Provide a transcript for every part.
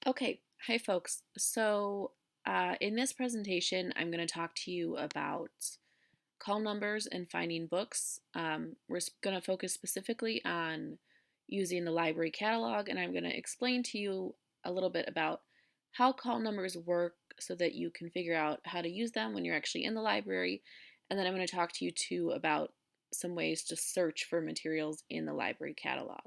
Okay, hi folks. In this presentation, I'm going to talk to you about call numbers and finding books. We're going to focus specifically on using the library catalog, and I'm going to explain to you a little bit about how call numbers work so that you can figure out how to use them when you're actually in the library. And then I'm going to talk to you too about some ways to search for materials in the library catalog.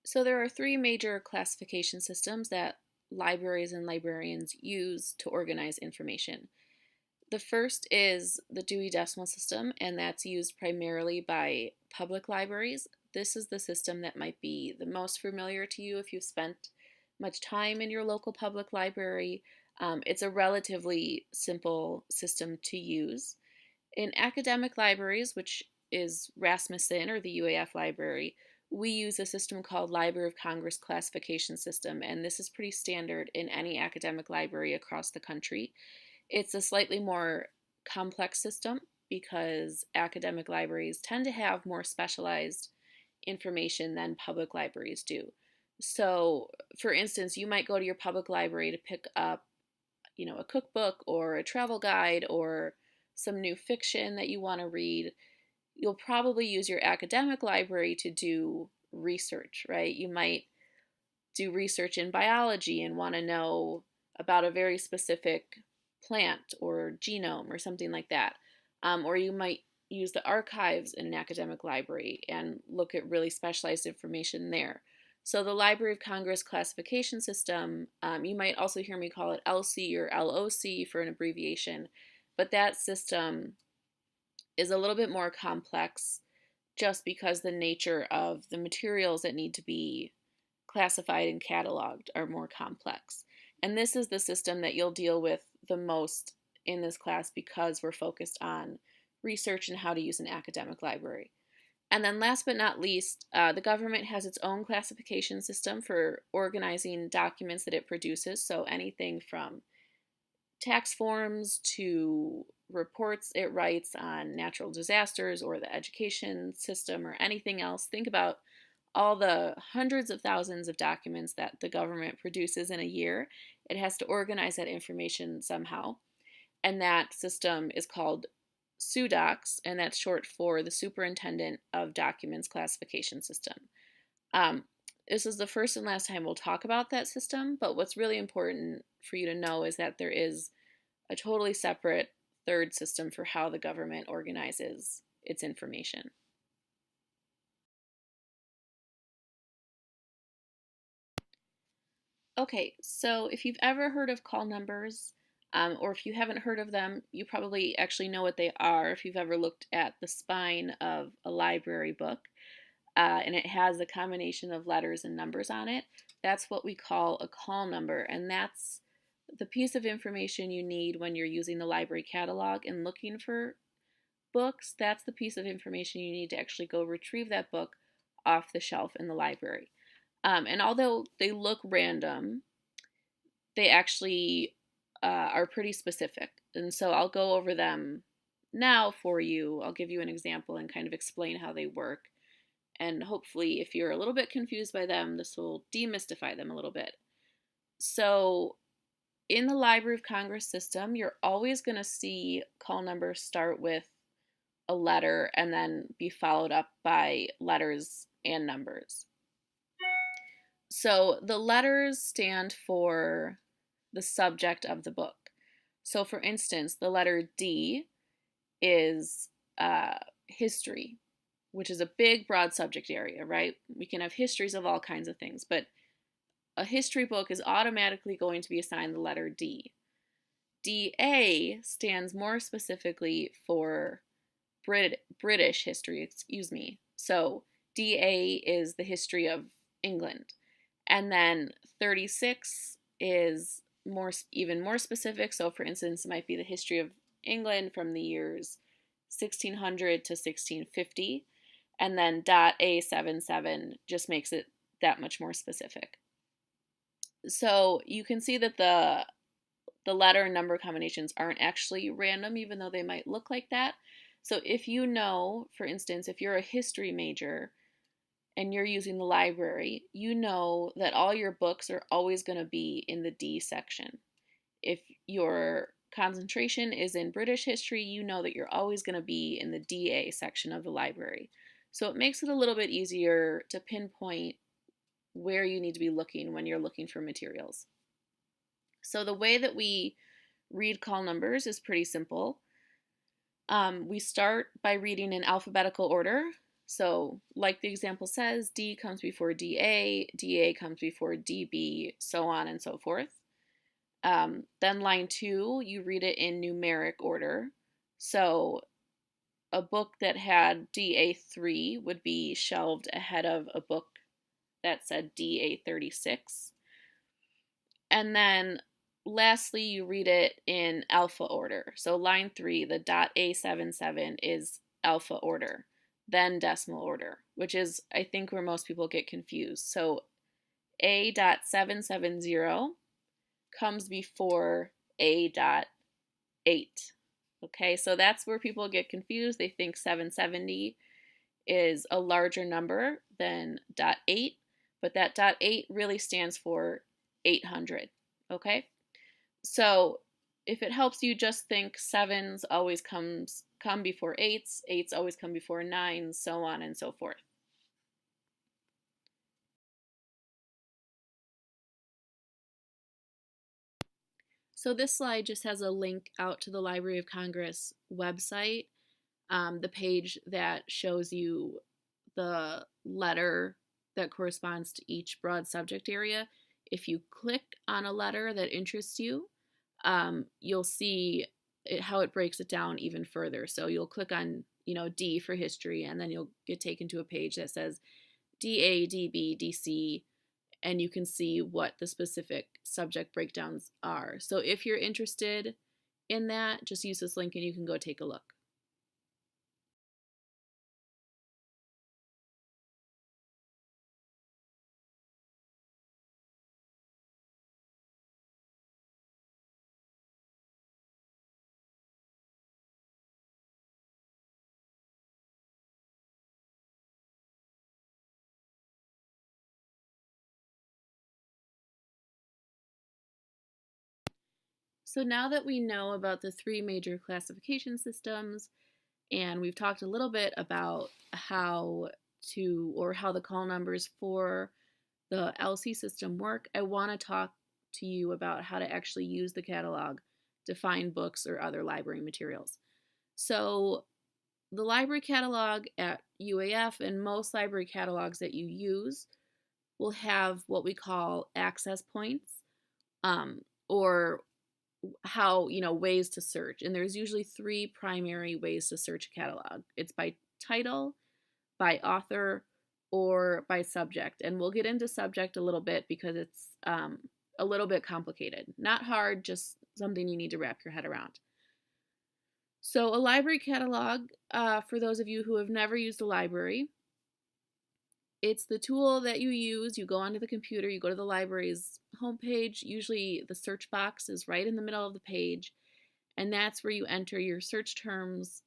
So there are three major classification systems that libraries and librarians use to organize information. The first is the Dewey Decimal System, and that's used primarily by public libraries. This is the system that might be the most familiar to you if you've spent much time in your local public library. It's a relatively simple system to use. In academic libraries, which is Rasmussen or the UAF library, we use a system called Library of Congress classification system, and this is pretty standard in any academic library across the country. It's a slightly more complex system because academic libraries tend to have more specialized information than public libraries do. So, for instance, you might go to your public library to pick up a cookbook or a travel guide or some new fiction that you want to read. You'll probably use your academic library to do research, right? You might do research in biology and want to know about a very specific plant or genome or something like that. Or you might use the archives in an academic library and look at really specialized information there. So the Library of Congress classification system, you might also hear me call it LC or LOC for an abbreviation, but that system is a little bit more complex just because the nature of the materials that need to be classified and cataloged are more complex. And this is the system that you'll deal with the most in this class because we're focused on research and how to use an academic library. And then last but not least, the government has its own classification system for organizing documents that it produces. So anything from tax forms to reports it writes on natural disasters or the education system or anything else. Think about all the hundreds of thousands of documents that the government produces in a year. It has to organize that information somehow. And that system is called SUDOCS, and that's short for the Superintendent of Documents Classification System. Um, this is the first and last time we'll talk about that system, but what's really important for you to know is that there is a totally separate third system for how the government organizes its information. Okay, so if you've ever heard of call numbers, or if you haven't heard of them, you probably actually know what they are if you've ever looked at the spine of a library book, and it has a combination of letters and numbers on it. That's what we call a call number, and that's the piece of information you need when you're using the library catalog and looking for books. That's the piece of information you need to actually go retrieve that book off the shelf in the library. And although they look random, they actually are pretty specific. And so I'll go over them now for you. I'll give you an example and kind of explain how they work. And hopefully, if you're a little bit confused by them, this will demystify them a little bit. So, in the Library of Congress system, you're always going to see call numbers start with a letter and then be followed up by letters and numbers. So the letters stand for the subject of the book. So, for instance, the letter D is history, which is a big, broad subject area, right? We can have histories of all kinds of things, but a history book is automatically going to be assigned the letter D. DA stands more specifically for British history, excuse me. So DA is the history of England. And then 36 is even more specific. So for instance, it might be the history of England from the years 1600 to 1650. And then .A77 just makes it that much more specific. So you can see that the letter and number combinations aren't actually random, even though they might look like that. So if you know, for instance, if you're a history major, and you're using the library, you know that all your books are always going to be in the D section. If your concentration is in British history, you know that you're always going to be in the DA section of the library. So it makes it a little bit easier to pinpoint where you need to be looking when you're looking for materials. So the way that we read call numbers is pretty simple. We start by reading in alphabetical order. So, like the example says, D comes before DA, DA comes before DB, so on and so forth. Then line 2, you read it in numeric order. So, a book that had DA3 would be shelved ahead of a book that said DA36. And then lastly, you read it in alpha order. So line 3, the .A77 is alpha order, then decimal order, which is, I think, where most people get confused. So A.770 comes before A.8. Okay, so that's where people get confused. They think 770 is a larger number than .8, but that .8 really stands for 800. Okay, so if it helps you, just think sevens always come before eights, eights always come before nines, so on and so forth. So this slide just has a link out to the Library of Congress website, the page that shows you the letter that corresponds to each broad subject area. If you click on a letter that interests you, you'll see how it breaks it down even further. So you'll click on, D for history, and then you'll get taken to a page that says DA, DB, DC, and you can see what the specific subject breakdowns are. So if you're interested in that, just use this link and you can go take a look. So now that we know about the three major classification systems, and we've talked a little bit about how the call numbers for the LC system work, I want to talk to you about how to actually use the catalog to find books or other library materials. So the library catalog at UAF and most library catalogs that you use will have what we call access points, or ways to search. And there's usually three primary ways to search a catalog. It's by title, by author, or by subject. And we'll get into subject a little bit because it's a little bit complicated. Not hard, just something you need to wrap your head around. So a library catalog, for those of you who have never used a library, it's the tool that you use. You go onto the computer, you go to the library's homepage. Usually the search box is right in the middle of the page, and that's where you enter your search terms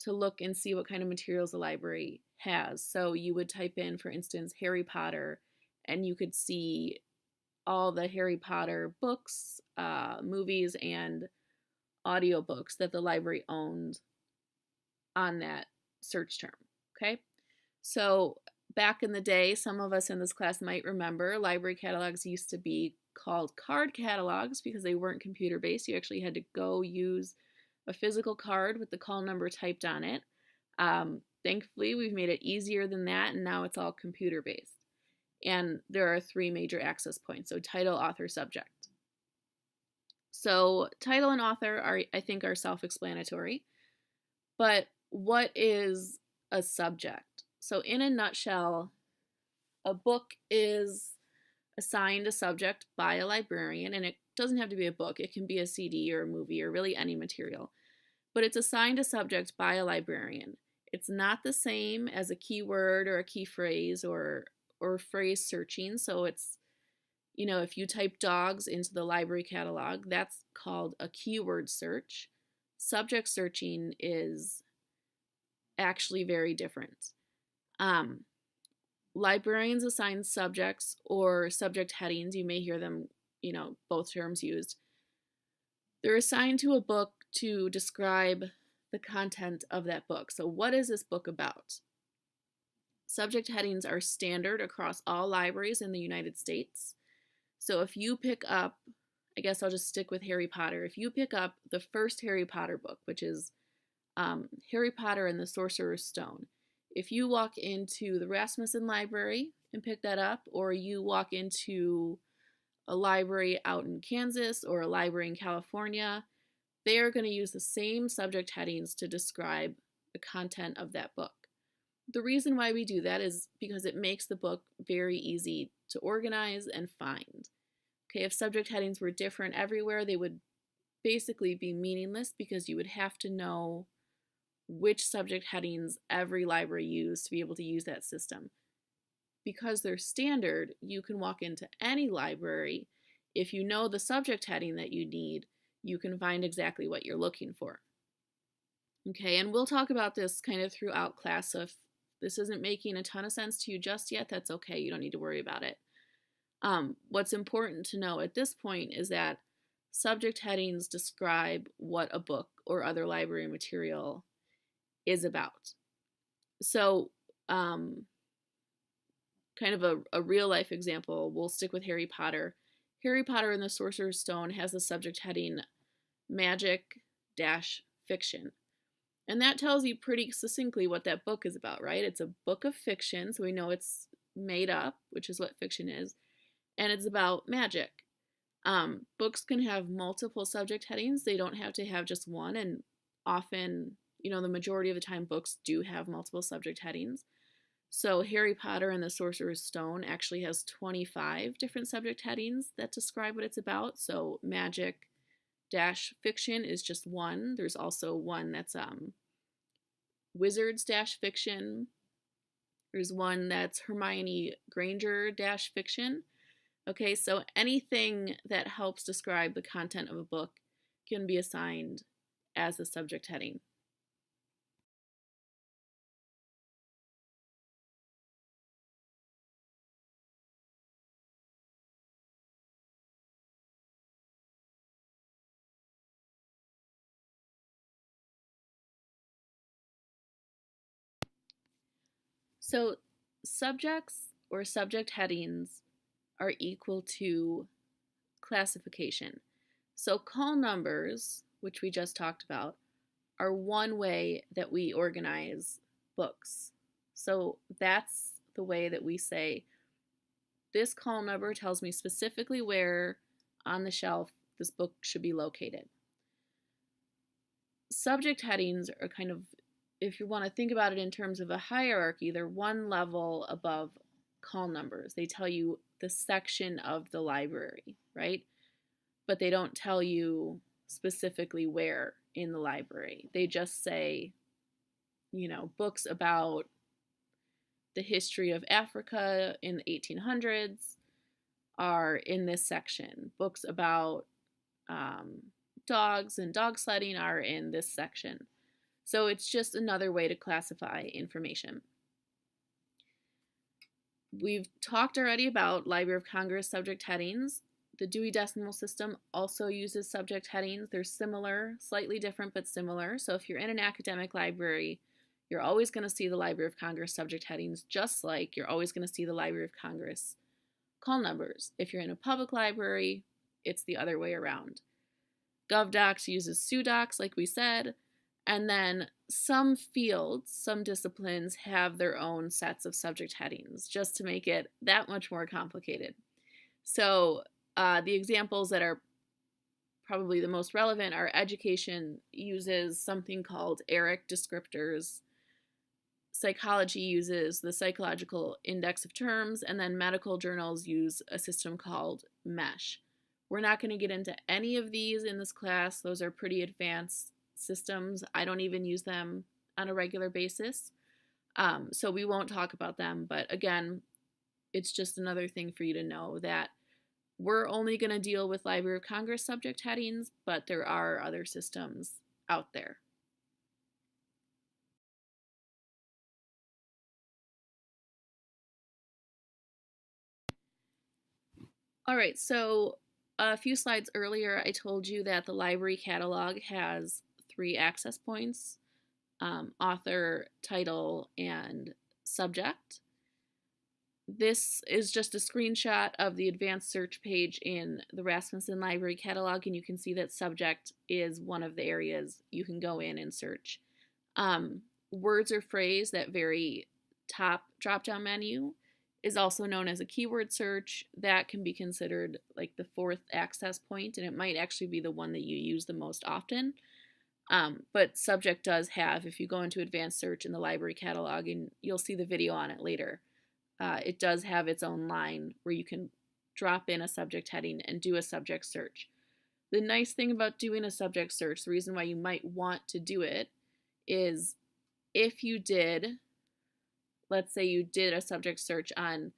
to look and see what kind of materials the library has. So you would type in, for instance, Harry Potter, and you could see all the Harry Potter books, movies, and audiobooks that the library owned on that search term. Okay, so back in the day, some of us in this class might remember library catalogs used to be called card catalogs because they weren't computer based. You actually had to go use a physical card with the call number typed on it. Thankfully, we've made it easier than that, and now it's all computer based. And there are three major access points, so title, author, subject. So title and author I think are self-explanatory, but what is a subject? So in a nutshell, a book is assigned a subject by a librarian, and it doesn't have to be a book. It can be a CD or a movie or really any material, but it's assigned a subject by a librarian. It's not the same as a keyword or a key phrase or phrase searching. So it's, if you type dogs into the library catalog, that's called a keyword search. Subject searching is actually very different. librarians assign subjects or subject headings. You may hear them, both terms used. They're assigned to a book to describe the content of that book. So, what is this book about? Subject headings are standard across all libraries in the United States. So, if you pick up, I guess I'll just stick with Harry Potter. If you pick up the first Harry Potter book, which is Harry Potter and the Sorcerer's Stone, if you walk into the Rasmussen Library and pick that up, or you walk into a library out in Kansas or a library in California, they are going to use the same subject headings to describe the content of that book. The reason why we do that is because it makes the book very easy to organize and find. Okay, if subject headings were different everywhere, they would basically be meaningless because you would have to know which subject headings every library used to be able to use that system. Because they're standard, you can walk into any library. If you know the subject heading that you need, you can find exactly what you're looking for. Okay, and we'll talk about this kind of throughout class, so if this isn't making a ton of sense to you just yet, that's okay. You don't need to worry about it. What's important to know at this point is that subject headings describe what a book or other library material is about. So, kind of a real life example, we'll stick with Harry Potter. Harry Potter and the Sorcerer's Stone has the subject heading magic-fiction. And that tells you pretty succinctly what that book is about, right? It's a book of fiction, so we know it's made up, which is what fiction is, and it's about magic. Books can have multiple subject headings. They don't have to have just one, and often, the majority of the time, books do have multiple subject headings. So Harry Potter and the Sorcerer's Stone actually has 25 different subject headings that describe what it's about. So magic-fiction is just one. There's also one that's wizards-fiction. There's one that's Hermione Granger-fiction. Okay, so anything that helps describe the content of a book can be assigned as a subject heading. So subjects or subject headings are equal to classification. So call numbers, which we just talked about, are one way that we organize books. So that's the way that we say, this call number tells me specifically where on the shelf this book should be located. Subject headings are kind of, if you want to think about it in terms of a hierarchy, they're one level above call numbers. They tell you the section of the library, right? But they don't tell you specifically where in the library. They just say, books about the history of Africa in the 1800s are in this section. Books about dogs and dog sledding are in this section. So it's just another way to classify information. We've talked already about Library of Congress subject headings. The Dewey Decimal System also uses subject headings. They're similar, slightly different, but similar. So if you're in an academic library, you're always going to see the Library of Congress subject headings, just like you're always going to see the Library of Congress call numbers. If you're in a public library, it's the other way around. GovDocs uses SUDocs, like we said, and then some fields, some disciplines have their own sets of subject headings, just to make it that much more complicated. So the examples that are probably the most relevant are education uses something called ERIC descriptors, psychology uses the psychological index of terms, and then medical journals use a system called MESH. We're not going to get into any of these in this class. Those are pretty advanced systems. I don't even use them on a regular basis. So we won't talk about them. But again, it's just another thing for you to know that we're only going to deal with Library of Congress subject headings, but there are other systems out there. All right, so a few slides earlier, I told you that the library catalog has 3 access points, author, title, and subject. This is just a screenshot of the advanced search page in the Rasmussen Library Catalog, and you can see that subject is one of the areas you can go in and search. Words or phrase, that very top drop-down menu, is also known as a keyword search. That can be considered like the 4th access point, and it might actually be the one that you use the most often. But subject does have, if you go into advanced search in the library catalog, and you'll see the video on it later, it does have its own line where you can drop in a subject heading and do a subject search. The nice thing about doing a subject search, the reason why you might want to do it, is if you did, let's say you did a subject search on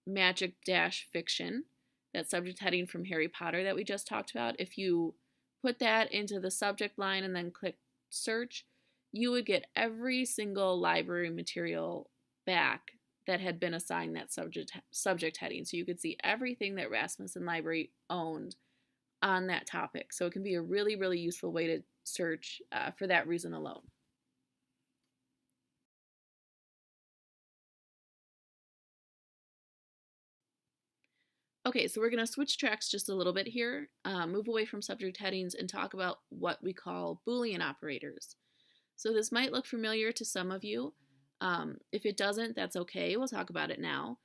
magic-fiction, that subject heading from Harry Potter that we just talked about, if you put that into the subject line and then click search, you would get every single library material back that had been assigned that subject heading. So you could see everything that Rasmussen Library owned on that topic. So it can be a really, really useful way to search for that reason alone. Okay, so we're going to switch tracks just a little bit here, move away from subject headings and talk about what we call Boolean operators. So this might look familiar to some of you. If it doesn't, that's okay. We'll talk about it now.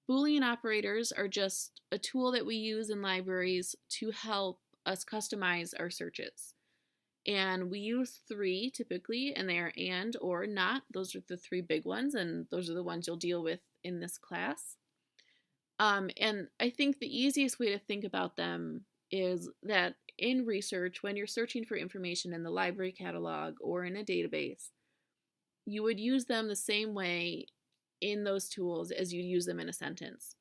Boolean operators are just a tool that we use in libraries to help us customize our searches. And we use 3 typically, and they are and, or, not. Those are the 3 big ones, and those are the ones you'll deal with in this class. And I think the easiest way to think about them is that in research, when you're searching for information in the library catalog or in a database, you would use them the same way in those tools as you'd use them in a sentence.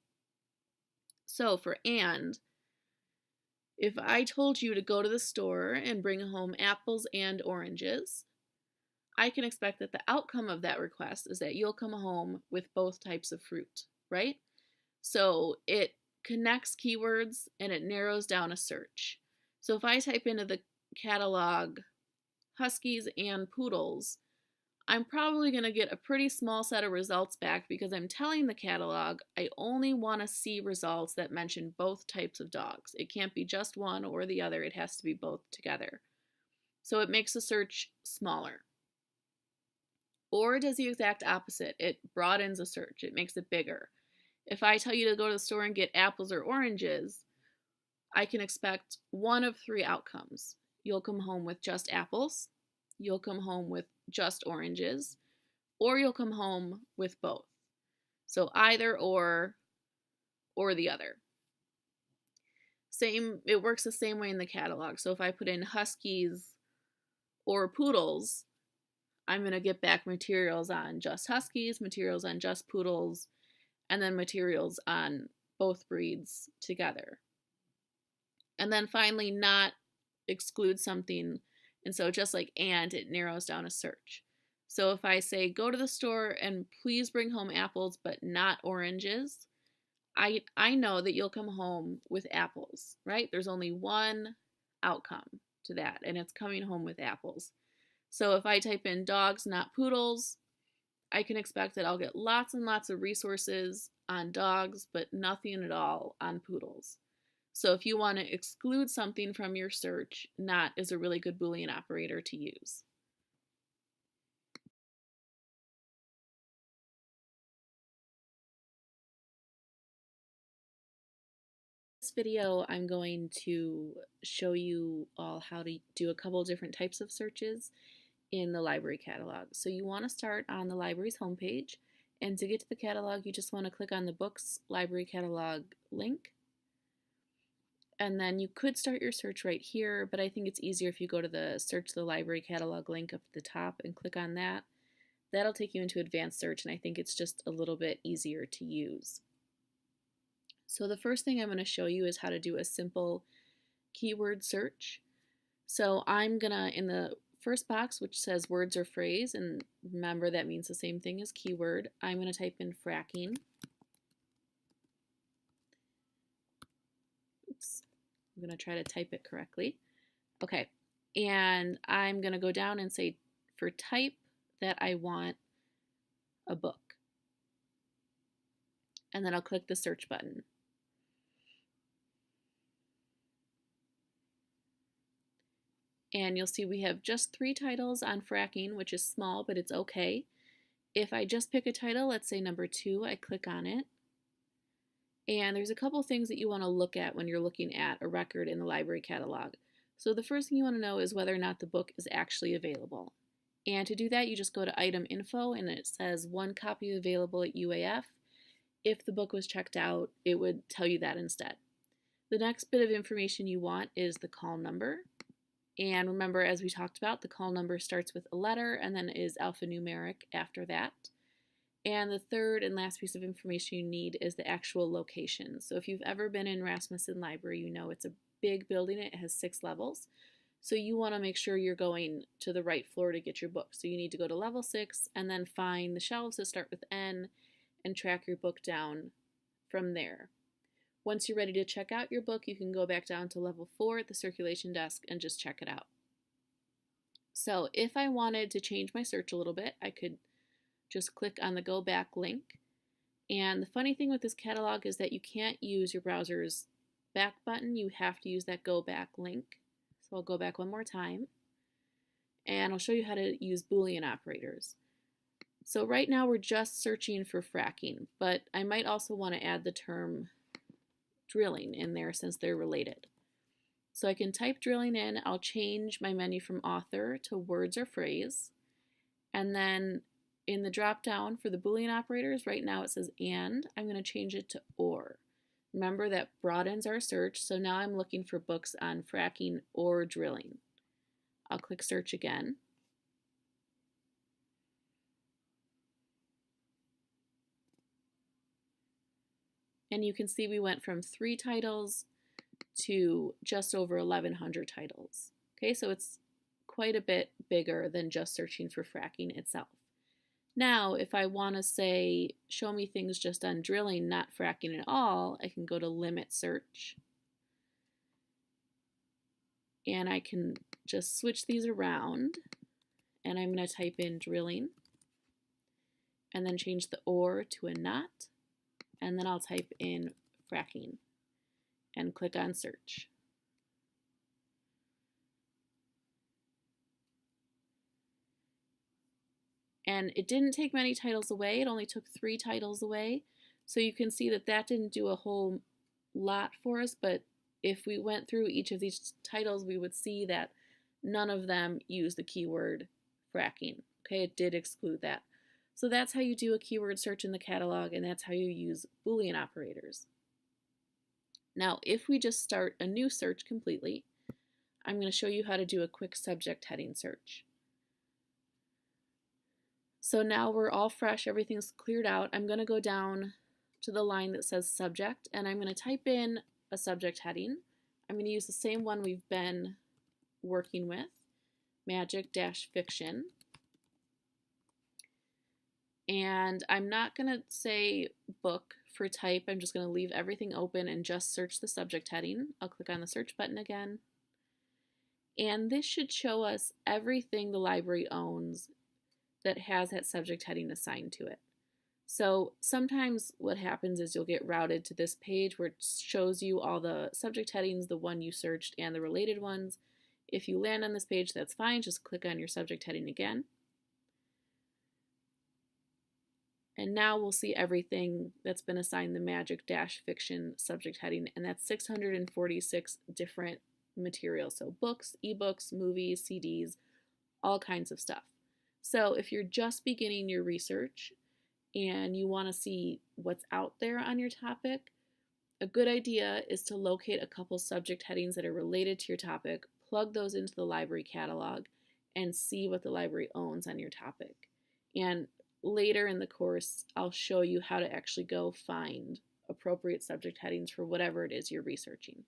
So for and, if I told you to go to the store and bring home apples and oranges, I can expect that the outcome of that request is that you'll come home with both types of fruit, right? So it connects keywords and it narrows down a search. So if I type into the catalog huskies and poodles, I'm probably going to get a pretty small set of results back because I'm telling the catalog I only want to see results that mention both types of dogs. It can't be just one or the other, it has to be both together. So it makes the search smaller. Or it does the exact opposite. It broadens a search, it makes it bigger. If I tell you to go to the store and get apples or oranges, I can expect one of 3 outcomes. You'll come home with just apples, you'll come home with just oranges, or you'll come home with both. So either or the other. It works the same way in the catalog. So if I put in huskies or poodles, I'm going to get back materials on just huskies, materials on just poodles, and then materials on both breeds together. And then finally, not exclude something. And so just like and, it narrows down a search. So if I say, go to the store and please bring home apples, but not oranges, I know that you'll come home with apples, right? There's only one outcome to that, and it's coming home with apples. So if I type in dogs, not poodles, I can expect that I'll get lots and lots of resources on dogs, but nothing at all on poodles. So if you want to exclude something from your search, not is a really good Boolean operator to use. In this video, I'm going to show you all how to do a couple different types of searches in the library catalog. So you want to start on the library's homepage, and to get to the catalog, you just want to click on the Books Library Catalog link. And then you could start your search right here, but I think it's easier if you go to the Search the Library Catalog link up at the top and click on that. That'll take you into advanced search, and I think it's just a little bit easier to use. So the first thing I'm going to show you is how to do a simple keyword search. So I'm going to, in the first box, which says words or phrase, and remember that means the same thing as keyword, I'm going to type in fracking. I'm going to try to type it correctly. Okay, and I'm going to go down and say for type that I want a book. And then I'll click the search button. And you'll see we have just 3 titles on fracking, which is small, but it's okay. If I just pick a title, let's say number 2, I click on it. And there's a couple things that you want to look at when you're looking at a record in the library catalog. So the first thing you want to know is whether or not the book is actually available. And to do that, you just go to item info and it says 1 copy available at UAF. If the book was checked out, it would tell you that instead. The next bit of information you want is the call number. And remember, as we talked about, the call number starts with a letter and then is alphanumeric after that. And the third and last piece of information you need is the actual location. So if you've ever been in Rasmussen Library, you know it's a big building. It has 6 levels. So you want to make sure you're going to the right floor to get your book. So you need to go to level 6 and then find the shelves that start with N and track your book down from there. Once you're ready to check out your book, you can go back down to level 4 at the circulation desk and just check it out. So if I wanted to change my search a little bit, I could just click on the Go Back link. And the funny thing with this catalog is that you can't use your browser's back button. You have to use that Go Back link. So I'll go back one more time. And I'll show you how to use Boolean operators. So right now we're just searching for fracking, but I might also want to add the term drilling in there since they're related. So I can type drilling in. I'll change my menu from author to words or phrase. And then in the drop down for the Boolean operators, right now it says and. I'm going to change it to or. Remember that broadens our search, so now I'm looking for books on fracking or drilling. I'll click search again. And you can see we went from 3 titles to just over 1,100 titles. Okay, so it's quite a bit bigger than just searching for fracking itself. Now, if I want to say, show me things just on drilling, not fracking at all, I can go to limit search. And I can just switch these around. And I'm going to type in drilling. And then change the or to a not. And then I'll type in fracking. And click on search. And it didn't take many titles away. It only took 3 titles away. So you can see that that didn't do a whole lot for us, but if we went through each of these titles, we would see that none of them use the keyword fracking. Okay, it did exclude that. So that's how you do a keyword search in the catalog, and that's how you use Boolean operators. Now, if we just start a new search completely, I'm going to show you how to do a quick subject heading search. So now we're all fresh, everything's cleared out. I'm going to go down to the line that says subject, and I'm going to type in a subject heading. I'm going to use the same one we've been working with, magic-fiction. And I'm not going to say book for type. I'm just going to leave everything open and just search the subject heading. I'll click on the search button again. And this should show us everything the library owns that has that subject heading assigned to it. So sometimes what happens is you'll get routed to this page where it shows you all the subject headings, the one you searched, and the related ones. If you land on this page, that's fine. Just click on your subject heading again. And now we'll see everything that's been assigned the magic-fiction subject heading, and that's 646 different materials. So books, ebooks, movies, CDs, all kinds of stuff. So if you're just beginning your research and you want to see what's out there on your topic, a good idea is to locate a couple subject headings that are related to your topic, plug those into the library catalog, and see what the library owns on your topic. And later in the course, I'll show you how to actually go find appropriate subject headings for whatever it is you're researching.